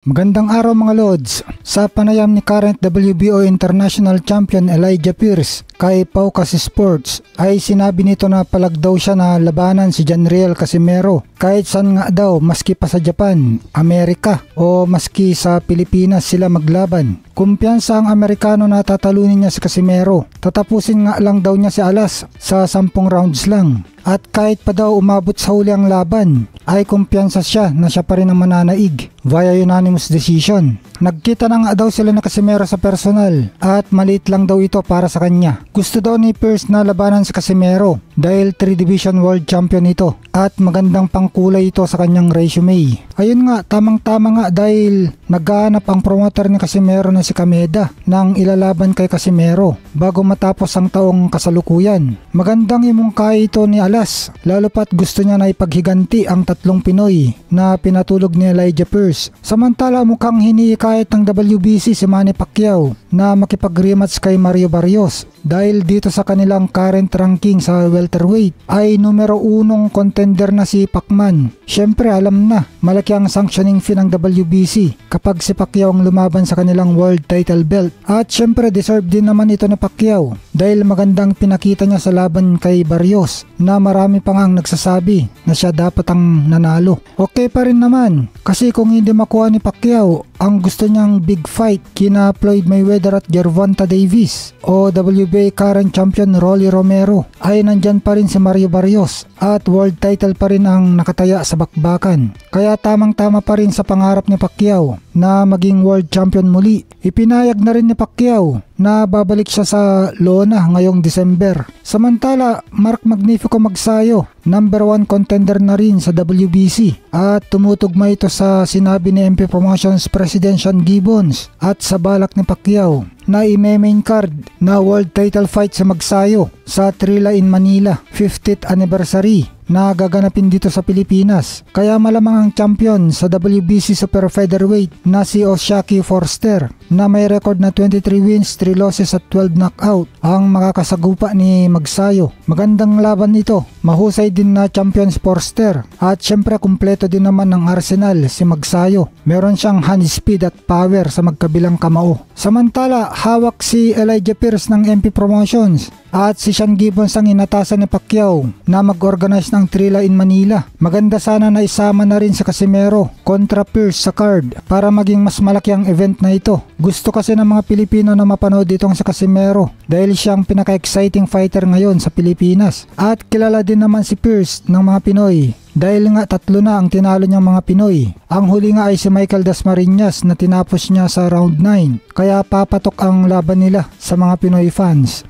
Magandang araw mga Lods. Sa panayam ni current WBO International Champion Elijah Pierce kay Paucas Sports ay sinabi nito na palag daw siya na labanan si Janriel Casimero kahit saan nga daw, maski pa sa Japan, Amerika o maski sa Pilipinas sila maglaban. Kumpiyansa ang Amerikano na tatalunin niya si Casimero. Tatapusin nga lang daw niya si Alas sa 10 rounds lang. At kahit pa daw umabot sa huli ang laban, ay kumpiyansa siya na siya pa rin ang mananaig via unanimous decision. Nagkita na nga daw sila na Casimero sa personal at maliit lang daw ito para sa kanya. Gusto daw ni Pierce na labanan si Casimero dahil 3 Division World Champion ito at magandang pangkulay ito sa kanyang resume. Ayun nga, tamang-tama nga dahil naghahanap ang promoter ni Casimero na si Kameda ng ilalaban kay Casimero bago matapos ang taong kasalukuyan. Magandang imungkahi ito ni Alas, lalo pat gusto niya na ipaghiganti ang 3 Pinoy na pinatulog ni Elijah Pierce. Samantala mukhang hinihikayat ng WBC si Manny Pacquiao na makipag-rematch kay Mario Barrios dahil dito sa kanilang current ranking sa welterweight ay numero 1 contender na si Pacman. Syempre alam na, malaki ang sanctioning fee ng WBC kapag si Pacquiao ang lumaban sa kanilang world title belt. At syempre deserve din naman ito na Pacquiao dahil magandang pinakita niya sa laban kay Barrios na marami pa ngang nagsasabi na siya dapat ang nanalo. Okay pa rin naman kasi kung hindi makuha ni Pacquiao ang gusto niyang big fight kina Floyd Mayweather at Gervonta Davis o WBA current champion Rolly Romero ay nandyan pa rin si Mario Barrios at world title pa rin ang nakataya sa bakbakan. Kaya tamang-tama pa rin sa pangarap ni Pacquiao na maging world champion muli. Ipinayag na rin ni Pacquiao na babalik siya sa Lona ngayong December. Samantala, Mark Magnifico Magsayo, number 1 contender na rin sa WBC at tumutugma ito sa sinabi ni MP Promotions President Sean Gibbons at sa balak ni Pacquiao na i-main card na world title fight sa Magsayo sa Trilla in Manila 50th anniversary na gaganapin dito sa Pilipinas. Kaya malamang ang champion sa WBC Super Featherweight na si Osaki Forster na may record na 23 wins, 3 losses at 12 knockout ang makakasagupa ni Magsayo. Magandang laban ito. Mahusay din na champion si Forster at syempre kumpleto din naman ng arsenal si Magsayo. Meron siyang hand speed at power sa magkabilang kamao. Samantala, hawak si Elijah Pierce ng MP Promotions at si Sean Gibbons ang inatasan ni Pacquiao na mag-organize ng Trilla in Manila. Maganda sana na isama na rin si Casimero kontra Pierce sa card para maging mas malaki ang event na ito. Gusto kasi ng mga Pilipino na mapanood itong si Casimero dahil siyang pinaka-exciting fighter ngayon sa Pilipinas. At kilala din naman si Pierce ng mga Pinoy dahil nga 3 na ang tinalo niyang mga Pinoy. Ang huli nga ay si Michael Dasmariñas na tinapos niya sa round 9. Kaya papatok ang laban nila sa mga Pinoy fans.